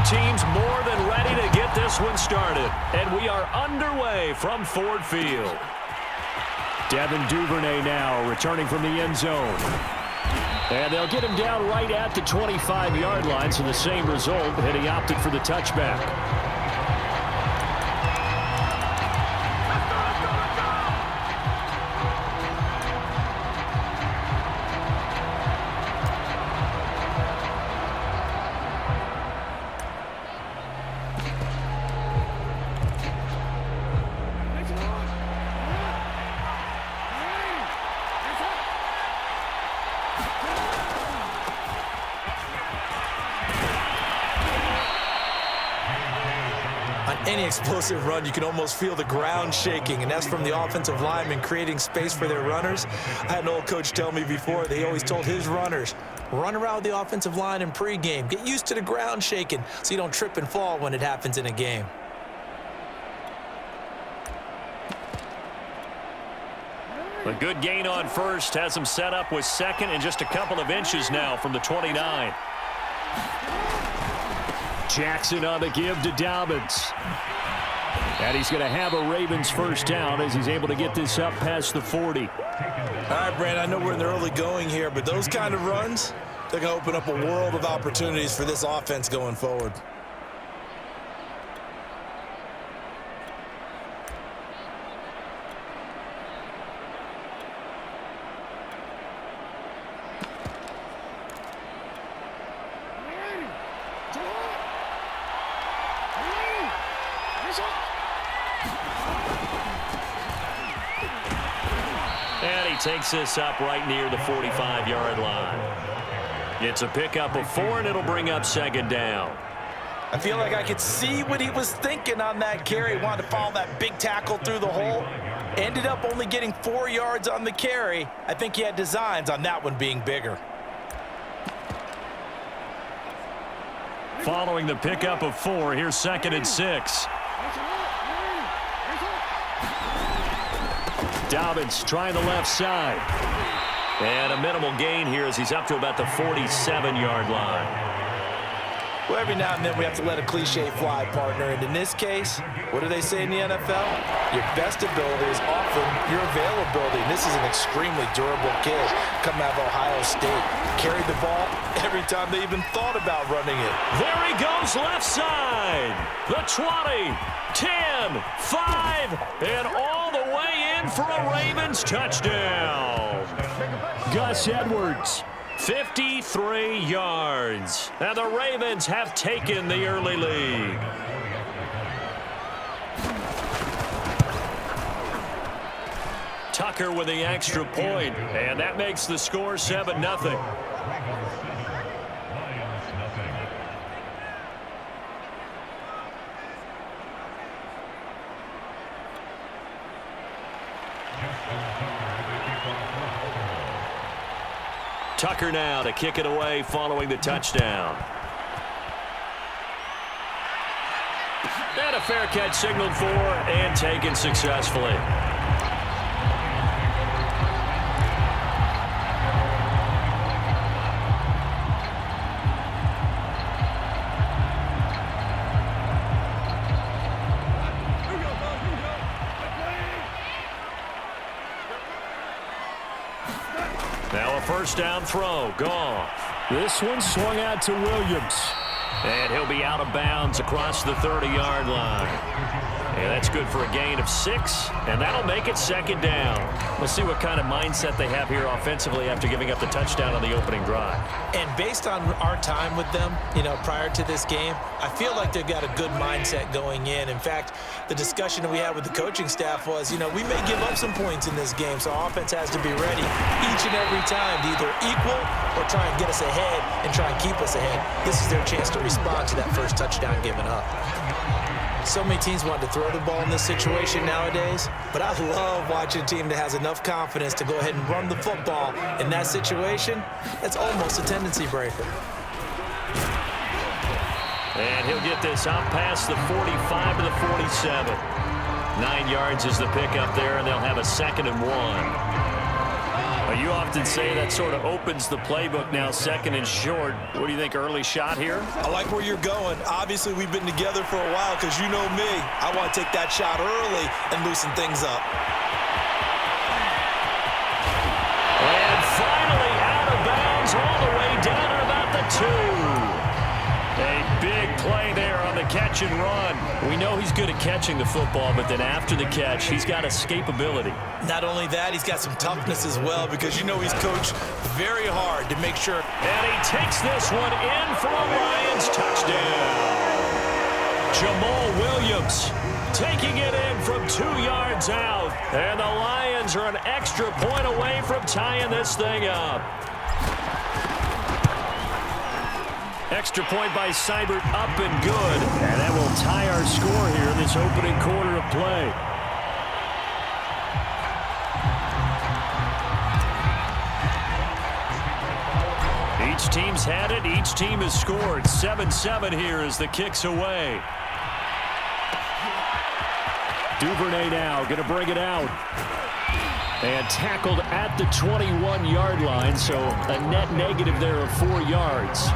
teams more than ready to get this one started. And we are underway from Ford Field. Devin Duvernay now returning from the end zone. And they'll get him down right at the 25-yard line, so the same result, and he opted for the touchback. Any explosive run, you can almost feel the ground shaking, and that's from the offensive linemen creating space for their runners. I had an old coach tell me before, they always told his runners, run around with the offensive line in pregame. Get used to the ground shaking so you don't trip and fall when it happens in a game. A good gain on first has him set up with second and just a couple of inches now from the 29. Jackson on the give to Dobbins. And he's going to have a Ravens first down as he's able to get this up past the 40. All right, Brand, I know we're in the early going here, but those kind of runs, they're going to open up a world of opportunities for this offense going forward. And he takes this up right near the 45-yard line. It's a pickup of 4, and it'll bring up second down. I feel like I could see what he was thinking on that carry. Wanted to follow that big tackle through the hole. Ended up only getting 4 yards on the carry. I think he had designs on that one being bigger. Following the pickup of 4, here's 2nd and 6. Dobbins trying the left side. And a minimal gain here as he's up to about the 47-yard line. Well, every now and then we have to let a cliche fly, partner. And in this case, what do they say in the NFL? Your best ability is often your availability. And this is an extremely durable kid coming out of Ohio State. Carried the ball every time they even thought about running it. There he goes left side. The 20, 10, 5, and all the way in for a Ravens touchdown. Gus Edwards. 53 yards. And the Ravens have taken the early lead. Tucker with the extra point, and that makes the score 7-0. Tucker now to kick it away following the touchdown. And a fair catch signaled for and taken successfully. Now a first down throw. Goff. This one swung out to Williams. And he'll be out of bounds across the 30-yard line. And that's good for a gain of 6, and that'll make it second down. We'll see what kind of mindset they have here offensively after giving up the touchdown on the opening drive. And based on our time with them, prior to this game, I feel like they've got a good mindset going in. In fact, the discussion that we had with the coaching staff was, we may give up some points in this game, so our offense has to be ready each and every time to either equal or try and get us ahead and try and keep us ahead. This is their chance to respond to that first touchdown given up. So many teams want to throw the ball in this situation nowadays, but I love watching a team that has enough confidence to go ahead and run the football. In that situation, that's almost a tendency breaker. And he'll get this out past the 45 to the 47. 9 yards is the pickup there, and they'll have a 2nd and 1. You often say that sort of opens the playbook now, second and short. What do you think, early shot here? I like where you're going. Obviously, we've been together for a while because you know me. I want to take that shot early and loosen things up. And finally out of bounds all the way down at about the 2. A big play there on the catch and run. We know he's good at catching the football, but then after the catch, he's got escapability. Not only that, he's got some toughness as well because you know he's coached very hard to make sure. And he takes this one in for a Lions touchdown. Jamal Williams taking it in from 2 yards out. And the Lions are an extra point away from tying this thing up. Extra point by Seibert, up and good. And that will tie our score here in this opening quarter of play. Each team's had it. Each team has scored. 7-7 here as the kick's away. Duvernay now going to bring it out. And tackled at the 21-yard line, so a net negative there of 4 yards.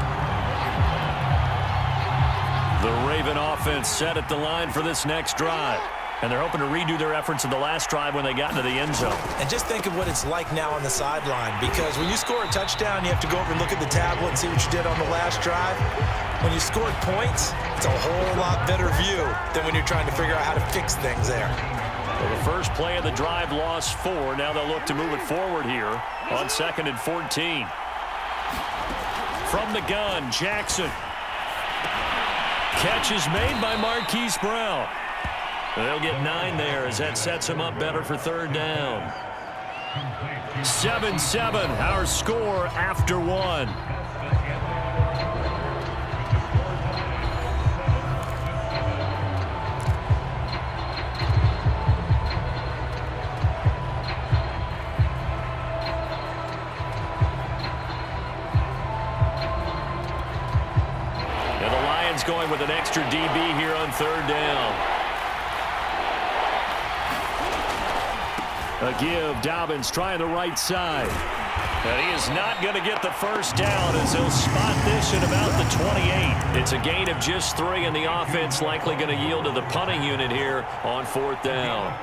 The Raven offense set at the line for this next drive. And they're hoping to redo their efforts in the last drive when they got into the end zone. And just think of what it's like now on the sideline, because when you score a touchdown, you have to go over and look at the tablet and see what you did on the last drive. When you scored points, it's a whole lot better view than when you're trying to figure out how to fix things there. Well, the first play of the drive lost 4. Now they'll look to move it forward here on 2nd and 14. From the gun, Jackson. Catch is made by Marquise Brown. They'll get 9 there as that sets him up better for 3rd down. 7-7, our score after 1. Going with an extra DB here on 3rd down. A give. Dobbins trying the right side. And he is not going to get the first down as he'll spot this at about the 28. It's a gain of just 3, and the offense likely going to yield to the punting unit here on 4th down.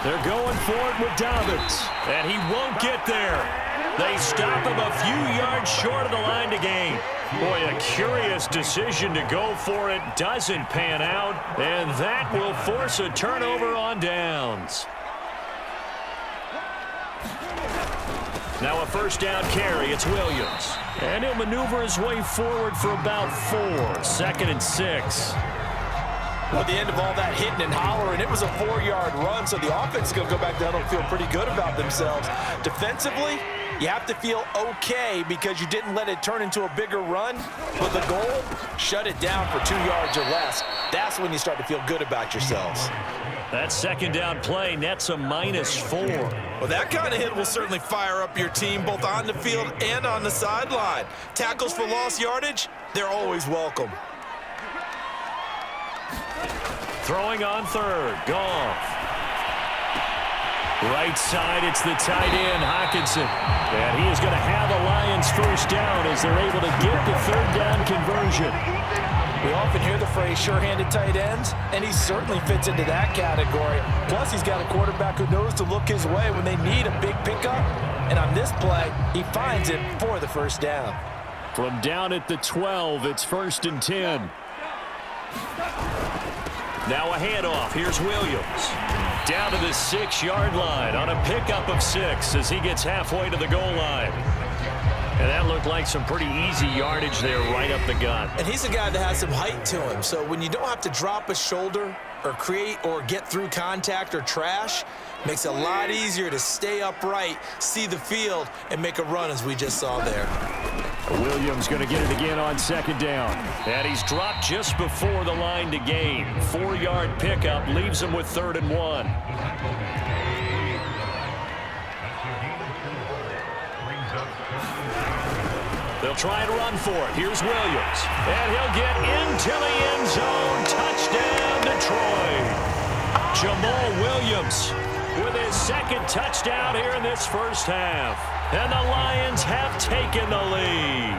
They're going for it with Dobbins, and he won't get there. They stop him a few yards short of the line to gain. Boy, a curious decision to go for it. Doesn't pan out, and that will force a turnover on downs. Now a 1st down carry. It's Williams. And he'll maneuver his way forward for about 4. 2nd and 6. At the end of all that hitting and hollering, it was a 4-yard run, so the offense is going to go back down and feel pretty good about themselves. Defensively, you have to feel okay because you didn't let it turn into a bigger run. But the goal, shut it down for 2 yards or less. That's when you start to feel good about yourselves. That 2nd down play nets a -4. Well, that kind of hit will certainly fire up your team both on the field and on the sideline. Tackles for lost yardage, they're always welcome. Throwing on 3rd, Goff. Right side, it's the tight end, Hockenson. And he is going to have a Lions 1st down as they're able to get the 3rd down conversion. We often hear the phrase sure-handed tight ends, and he certainly fits into that category. Plus, he's got a quarterback who knows to look his way when they need a big pickup. And on this play, he finds it for the 1st down. From down at the 12, it's 1st and 10. Now a handoff. Here's Williams. Down to the 6-yard line on a pickup of 6 as he gets halfway to the goal line. And that looks looked like some pretty easy yardage there right up the gut. And he's a guy that has some height to him. So when you don't have to drop a shoulder or create or get through contact or trash, makes it a lot easier to stay upright, see the field, and make a run as we just saw there. Williams going to get it again on second down. And he's dropped just before the line to gain. 4-yard pickup leaves him with 3rd and 1. They'll try and run for it. Here's Williams. And he'll get into the end zone. Touchdown, Detroit. Jamal Williams with his 2nd touchdown here in this first half. And the Lions have taken the lead.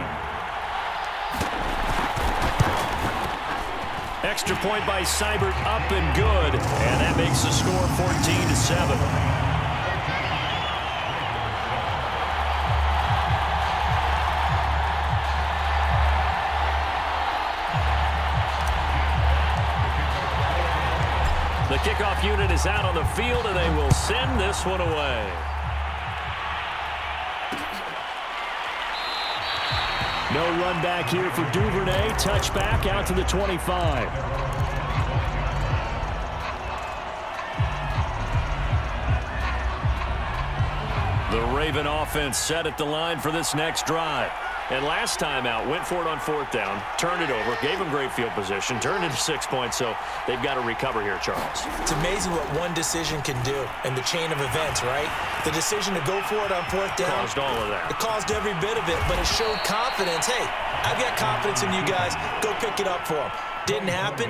Extra point by Seibert, up and good. And that makes the score 14-7. The kickoff unit is out on the field, and they will send this one away. No run back here for Duvernay. Touchback out to the 25. The Raven offense set at the line for this next drive. And last time out, went for it on 4th down, turned it over, gave them great field position, turned it to 6 points, so they've got to recover here, Charles. It's amazing what one decision can do in the chain of events, right? The decision to go for it on 4th down. Caused all of that. It caused every bit of it, but it showed confidence. Hey, I've got confidence in you guys. Go pick it up for them. Didn't happen.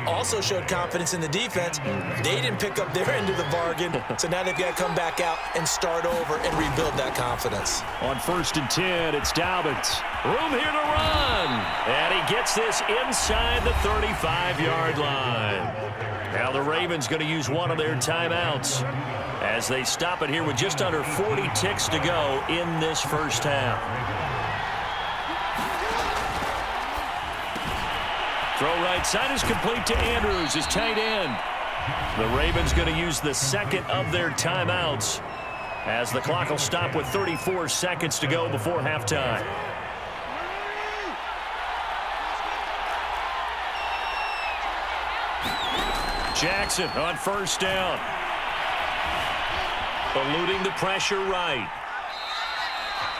Also showed confidence in the defense. They didn't pick up their end of the bargain, so now they've got to come back out and start over and rebuild that confidence. On 1st and 10, it's Dobbins. Room here to run. And he gets this inside the 35-yard line. Now the Ravens going to use one of their timeouts as they stop it here with just under 40 ticks to go in this first half. Throw right side is complete to Andrews, his tight end. The Ravens going to use the 2nd of their timeouts as the clock will stop with 34 seconds to go before halftime. Jackson on 1st down. Eluding the pressure right.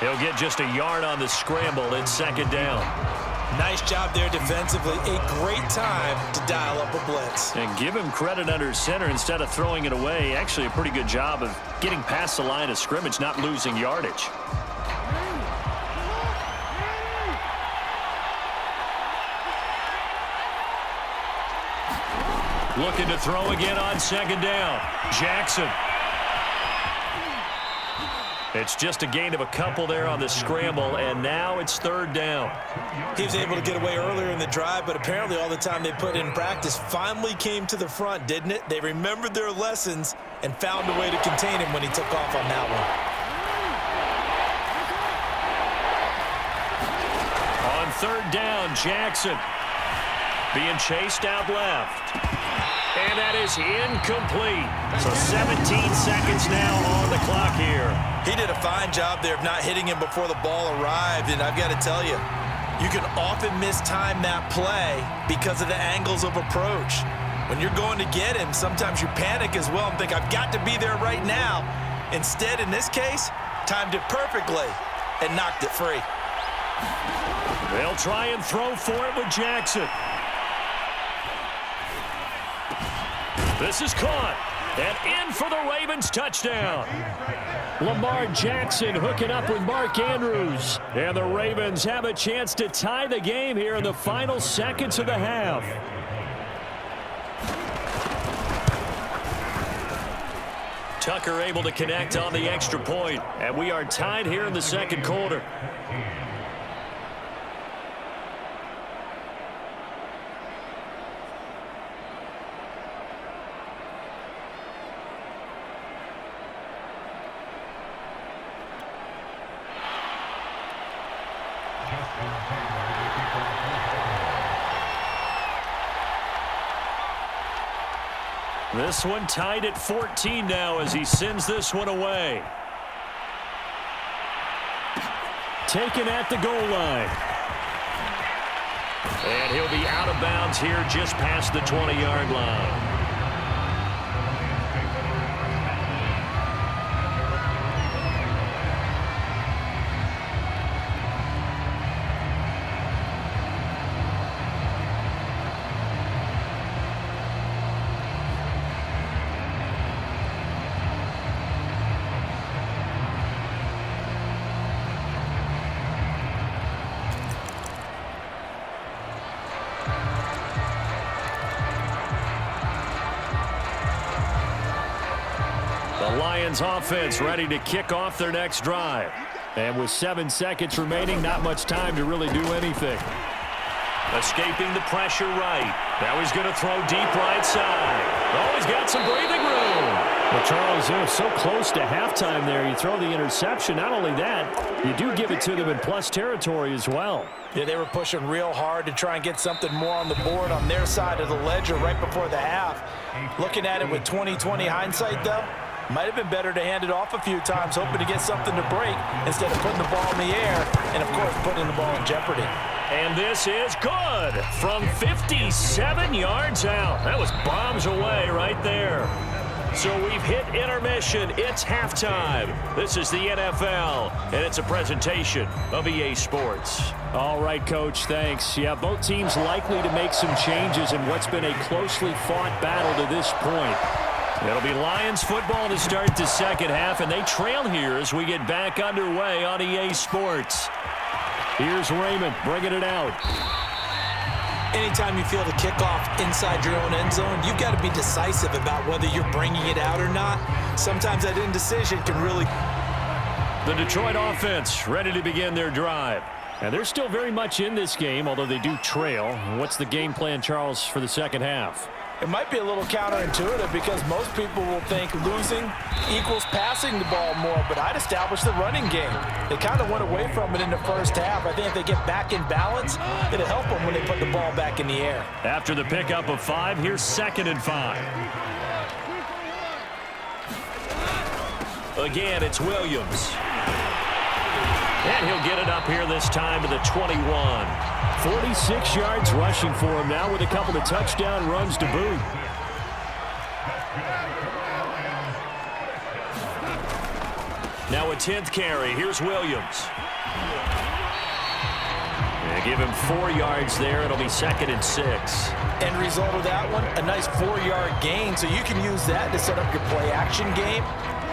He'll get just a yard on the scramble. It's 2nd down. Nice job there defensively. A great time to dial up a blitz. And give him credit under center instead of throwing it away. Actually a pretty good job of getting past the line of scrimmage, not losing yardage. Looking to throw again on 2nd down. Jackson. It's just a gain of a couple there on the scramble, and now it's 3rd down. He was able to get away earlier in the drive, but apparently all the time they put in practice finally came to the front, didn't it? They remembered their lessons and found a way to contain him when he took off on that one. On 3rd down, Jackson being chased out left. And that is incomplete. So 17 seconds now on the clock here. He did a fine job there of not hitting him before the ball arrived, and I've got to tell you, you can often mistime that play because of the angles of approach. When you're going to get him, sometimes you panic as well and think, I've got to be there right now. Instead, in this case, timed it perfectly and knocked it free. They'll try and throw for it with Jackson. This is caught. And in for the Ravens touchdown. Lamar Jackson hooking up with Mark Andrews. And the Ravens have a chance to tie the game here in the final seconds of the half. Tucker able to connect on the extra point. And we are tied here in the 2nd quarter. This one tied at 14 now as he sends this one away. taken at the goal line. And he'll be out of bounds here just past the 20-yard line. The Lions offense ready to kick off their next drive. And with 7 seconds remaining, not much time to really do anything. Escaping the pressure right. Now he's going to throw deep right side. Oh, he's got some breathing room. Well, Charles, they're so close to halftime there. You throw the interception. Not only that, you do give it to them in plus territory as well. Yeah, they were pushing real hard to try and get something more on the board on their side of the ledger right before the half. Looking at it with 20/20 hindsight, though, might have been better to hand it off a few times, hoping to get something to break instead of putting the ball in the air and, of course, putting the ball in jeopardy. And this is good from 57 yards out. That was bombs away right there. So we've hit intermission. It's halftime. This is the NFL, and it's a presentation of EA Sports. All right, Coach, thanks. Yeah, both teams likely to make some changes in what's been a closely fought battle to this point. It'll be Lions football to start the second half, and they trail here as we get back underway on EA Sports. Here's Raymond bringing it out. Anytime you feel the kickoff inside your own end zone, you've got to be decisive about whether you're bringing it out or not. Sometimes that indecision can really... The Detroit offense ready to begin their drive. And they're still very much in this game, although they do trail. What's the game plan, Charles, for the second half? It might be a little counterintuitive because most people will think losing equals passing the ball more, but I'd establish the running game. They kind of went away from it in the first half. I think if they get back in balance, it'll help them when they put the ball back in the air. After the pickup of 5, here's 2nd and 5. Again, it's Williams. And he'll get it up here this time to the 21. 46 yards rushing for him now with a couple of touchdown runs to boot. Now a 10th carry. Here's Williams. They give him 4 yards there. It'll be 2nd and 6. End result of that one, a nice 4-yard gain. So you can use that to set up your play-action game,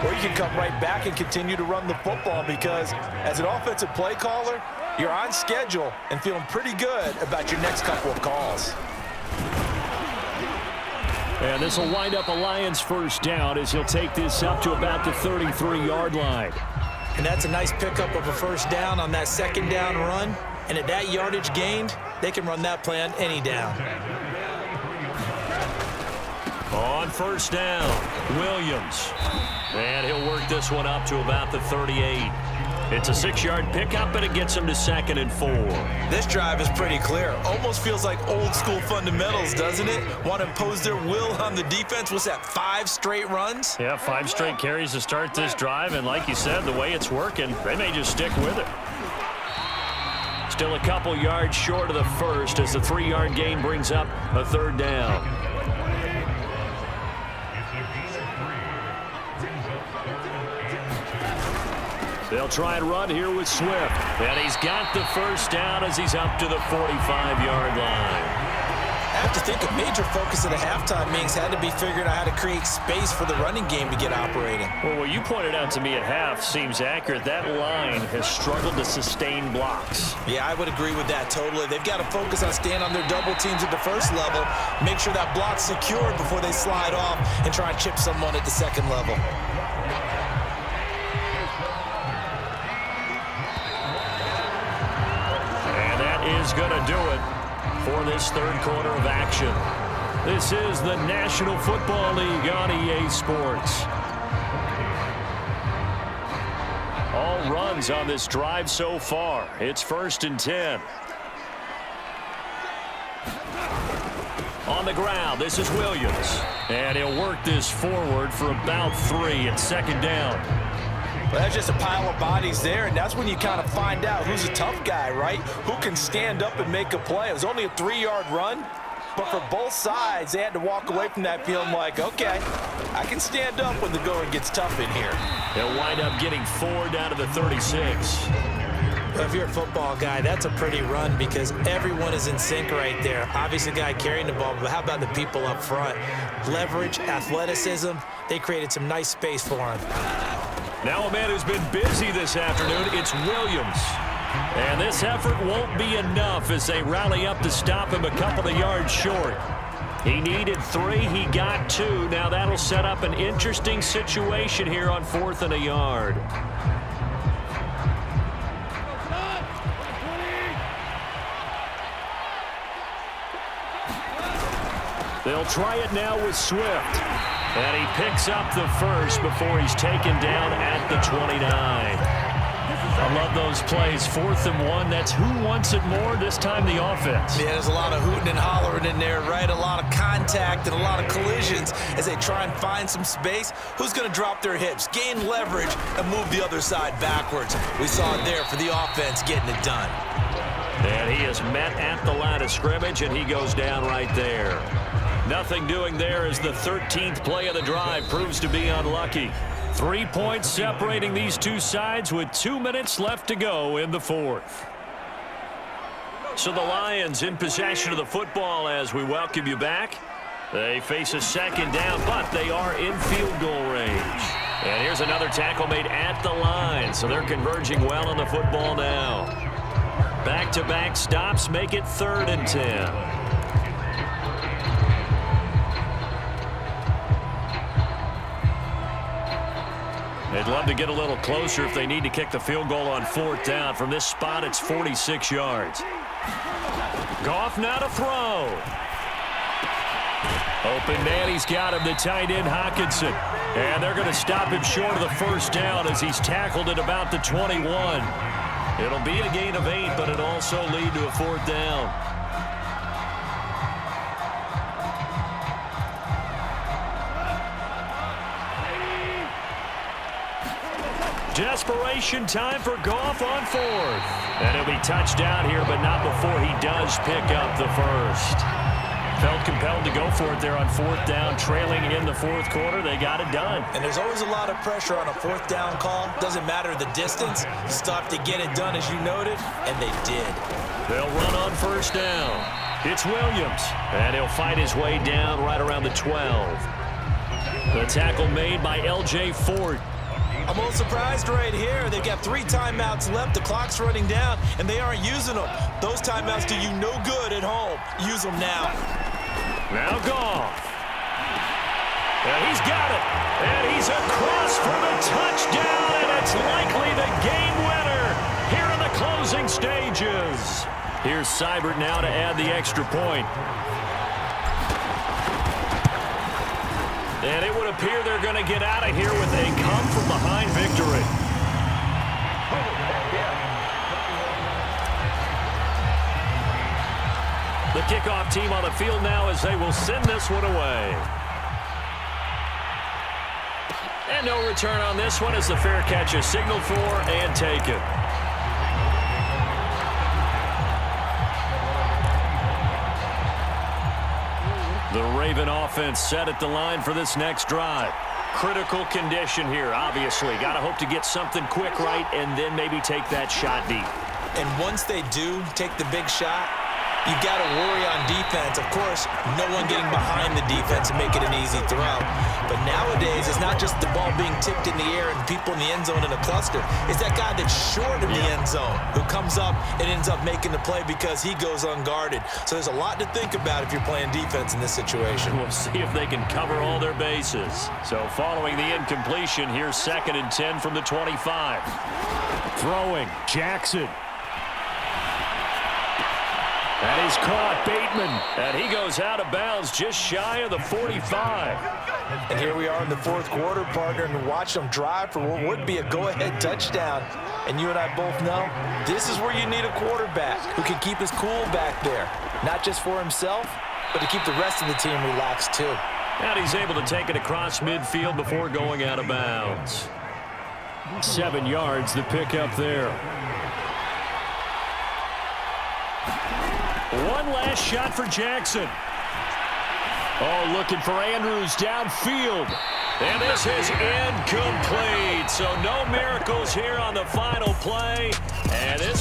or you can come right back and continue to run the football because as an offensive play caller, you're on schedule and feeling pretty good about your next couple of calls. And this will wind up a Lions first down as he'll take this up to about the 33-yard line. And that's a nice pickup of a first down on that second down run. And at that yardage gained, they can run that play on any down. On first down, Williams. And he'll work this one up to about the 38. It's a 6-yard pickup, and it gets him to 2nd and 4. This drive is pretty clear. Almost feels like old school fundamentals, doesn't it? Want to impose their will on the defense. What's that, 5 straight runs? Yeah, 5 straight carries to start this drive, and like you said, the way it's working, they may just stick with it. Still a couple yards short of the first as the 3-yard gain brings up a 3rd down. They'll try and run here with Swift. And he's got the first down as he's up to the 45-yard line. I have to think a major focus of the halftime meetings had to be figuring out how to create space for the running game to get operating. Well, what you pointed out to me at half seems accurate. That line has struggled to sustain blocks. Yeah, I would agree with that totally. They've got to focus on staying on their double teams at the first level, make sure that block's secured before they slide off and try and chip someone at the second level. Is going to do it for this 3rd quarter of action. This is the National Football League on EA Sports. All runs on this drive so far. It's 1st and 10. On the ground, this is Williams. And he'll work this forward for about 3 at 2nd down. Well, that's just a pile of bodies there, and that's when you kind of find out who's a tough guy, right? Who can stand up and make a play. It was only a 3-yard run, but for both sides, they had to walk away from that feeling like, okay, I can stand up when the going gets tough in here. They'll wind up getting 4 down to the 36. If you're a football guy, that's a pretty run because everyone is in sync right there. Obviously, the guy carrying the ball, but how about the people up front? Leverage, athleticism, they created some nice space for him. Now a man who's been busy this afternoon, it's Williams. And this effort won't be enough as they rally up to stop him a couple of yards short. He needed 3, he got 2. Now that'll set up an interesting situation here on 4th and a yard. They'll try it now with Swift. And he picks up the first before he's taken down at the 29. I love those plays. 4th and 1. That's who wants it more, this time the offense. Yeah, there's a lot of hooting and hollering in there, right? A lot of contact and a lot of collisions as they try and find some space. Who's going to drop their hips, gain leverage, and move the other side backwards? We saw it there for the offense getting it done. And he is met at the line of scrimmage, and he goes down right there. Nothing doing there as the 13th play of the drive proves to be unlucky. 3 points separating these two sides with 2 minutes left to go in the 4th. So the Lions in possession of the football as we welcome you back. They face a second down, but they are in field goal range. And here's another tackle made at the line, so they're converging well on the football now. Back-to-back stops make it 3rd and 10. They'd love to get a little closer if they need to kick the field goal on 4th down. From this spot, it's 46 yards. Goff now to throw. Open man, he's got him, the tight end Hawkinson. And they're going to stop him short of the first down as he's tackled at about the 21. It'll be a gain of 8, but it'll also lead to a 4th down. Desperation time for Goff on 4th. And he'll be touchdown here, but not before he does pick up the first. Felt compelled to go for it there on 4th down, trailing in the 4th quarter. They got it done. And there's always a lot of pressure on a 4th down call. Doesn't matter the distance. You still have to get it done, as you noted, and they did. They'll run on 1st down. It's Williams, and he'll fight his way down right around the 12. The tackle made by L.J. Ford. I'm a little surprised right here. They've got 3 timeouts left. The clock's running down, and they aren't using them. Those timeouts do you no good at home. Use them now. Now Goff. And he's got it. And he's across for the touchdown, and it's likely the game winner here in the closing stages. Here's Seibert now to add the extra point. And it would appear they're going to get out of here with a come-from-behind victory. The kickoff team on the field now as they will send this one away. And no return on this one as the fair catch is signaled for and taken. The Raven offense set at the line for this next drive. Critical condition here, obviously. Got to hope to get something quick right and then maybe take that shot deep. And once they do take the big shot, you got to worry on defense. Of course, no one getting behind the defense and make it an easy throw. But nowadays, it's not just the ball being tipped in the air and people in the end zone in a cluster. It's that guy that's short in the end zone who comes up and ends up making the play because he goes unguarded. So there's a lot to think about if you're playing defense in this situation. We'll see if they can cover all their bases. So following the incompletion, here's 2nd and 10 from the 25. Throwing, Jackson. And he's caught, Bateman, and he goes out of bounds just shy of the 45. And here we are in the 4th quarter, partner, and watch them drive for what would be a go-ahead touchdown. And you and I both know this is where you need a quarterback who can keep his cool back there, not just for himself, but to keep the rest of the team relaxed too. And he's able to take it across midfield before going out of bounds. 7 yards, the pickup there. One last shot for Jackson. Oh, looking for Andrews downfield. And this is incomplete. So no miracles here on the final play. And this